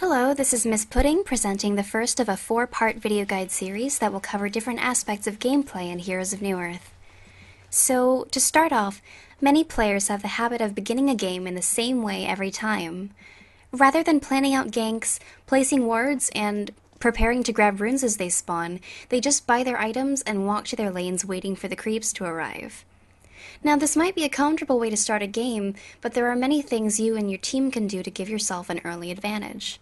Hello, this is Miss Pudding presenting the first of a 4-part video guide series that will cover different aspects of gameplay in Heroes of Newerth. So, to start off, many players have the habit of beginning a game in the same way every time. Rather than planning out ganks, placing wards, and preparing to grab runes as they spawn, they just buy their items and walk to their lanes waiting for the creeps to arrive. Now, this might be a comfortable way to start a game, but there are many things you and your team can do to give yourself an early advantage.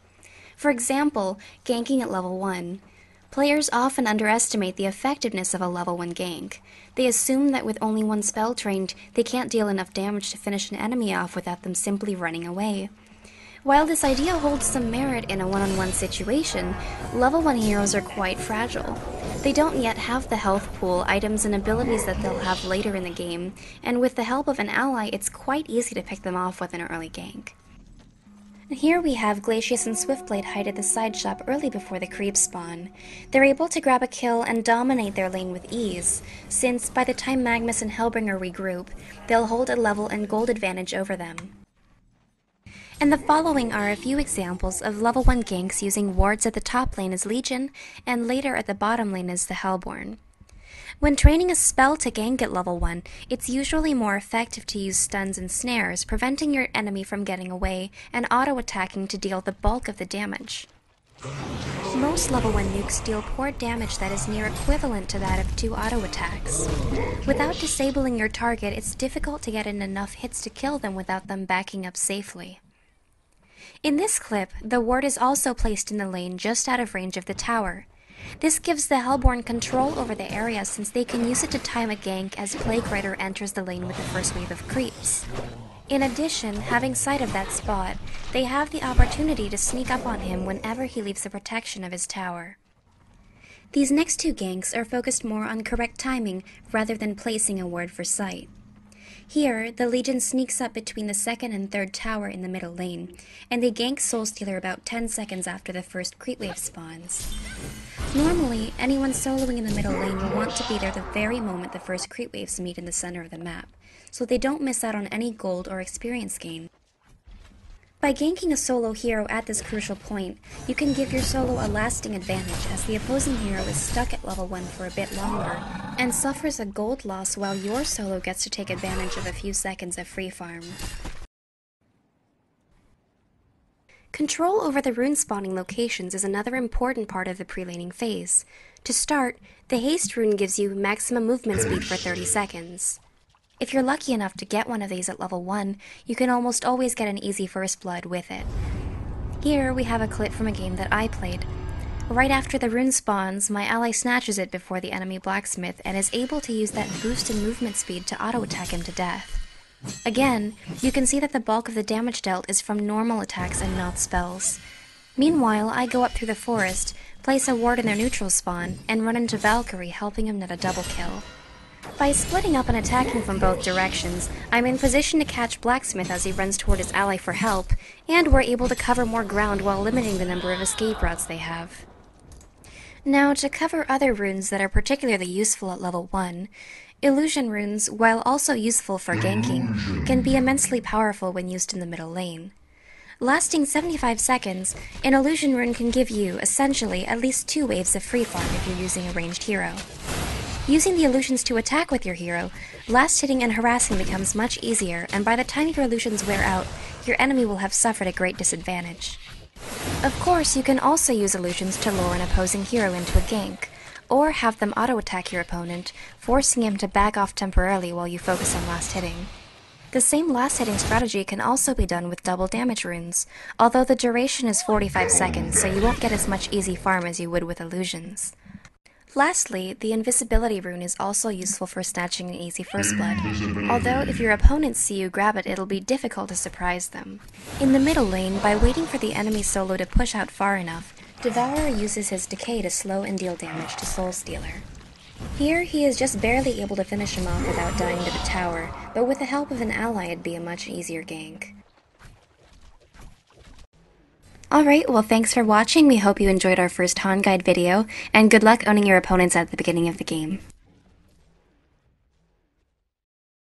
For example, ganking at level 1. Players often underestimate the effectiveness of a level 1 gank. They assume that with only one spell trained, they can't deal enough damage to finish an enemy off without them simply running away. While this idea holds some merit in a one-on-one situation, level 1 heroes are quite fragile. They don't yet have the health pool, items, and abilities that they'll have later in the game, and with the help of an ally, it's quite easy to pick them off with an early gank. Here we have Glacius and Swiftblade hide at the side shop early before the creeps spawn. They're able to grab a kill and dominate their lane with ease, since by the time Magnus and Hellbringer regroup, they'll hold a level and gold advantage over them. And the following are a few examples of level 1 ganks using wards at the top lane as Legion, and later at the bottom lane as the Hellborn. When training a spell to gank at level 1, it's usually more effective to use stuns and snares, preventing your enemy from getting away, and auto-attacking to deal the bulk of the damage. Most level 1 nukes deal poor damage that is near equivalent to that of 2 auto-attacks. Without disabling your target, it's difficult to get in enough hits to kill them without them backing up safely. In this clip, the ward is also placed in the lane just out of range of the tower. This gives the Hellborn control over the area since they can use it to time a gank as Plague Rider enters the lane with the first wave of creeps. In addition, having sight of that spot, they have the opportunity to sneak up on him whenever he leaves the protection of his tower. These next 2 ganks are focused more on correct timing rather than placing a ward for sight. Here, the Legion sneaks up between the 2nd and 3rd tower in the middle lane, and they gank Soulstealer about 10 seconds after the first creep wave spawns. Normally, anyone soloing in the middle lane will want to be there the very moment the first creep waves meet in the center of the map, so they don't miss out on any gold or experience gain. By ganking a solo hero at this crucial point, you can give your solo a lasting advantage as the opposing hero is stuck at level 1 for a bit longer, and suffers a gold loss while your solo gets to take advantage of a few seconds of free farm. Control over the rune spawning locations is another important part of the pre-laning phase. To start, the haste rune gives you maximum movement speed for 30 seconds. If you're lucky enough to get one of these at level 1, you can almost always get an easy first blood with it. Here we have a clip from a game that I played. Right after the rune spawns, my ally snatches it before the enemy blacksmith and is able to use that boost in movement speed to auto-attack him to death. Again, you can see that the bulk of the damage dealt is from normal attacks and not spells. Meanwhile, I go up through the forest, place a ward in their neutral spawn, and run into Valkyrie, helping him net a double kill. By splitting up and attacking from both directions, I'm in position to catch Blacksmith as he runs toward his ally for help, and we're able to cover more ground while limiting the number of escape routes they have. Now, to cover other runes that are particularly useful at level 1, Illusion runes, while also useful for ganking, can be immensely powerful when used in the middle lane. Lasting 75 seconds, an Illusion rune can give you, essentially, at least 2 waves of free farm if you're using a ranged hero. Using the illusions to attack with your hero, last hitting and harassing becomes much easier, and by the time your illusions wear out, your enemy will have suffered a great disadvantage. Of course, you can also use illusions to lure an opposing hero into a gank, or have them auto-attack your opponent, forcing him to back off temporarily while you focus on last hitting. The same last hitting strategy can also be done with double damage runes, although the duration is 45 seconds, so you won't get as much easy farm as you would with illusions. Lastly, the invisibility rune is also useful for snatching an easy first blood, although if your opponents see you grab it, it'll be difficult to surprise them. In the middle lane, by waiting for the enemy solo to push out far enough, Devourer uses his decay to slow and deal damage to Soulstealer. Here, he is just barely able to finish him off without dying to the tower, but with the help of an ally it'd be a much easier gank. Alright, well thanks for watching, we hope you enjoyed our first Han guide video, and good luck owning your opponents at the beginning of the game.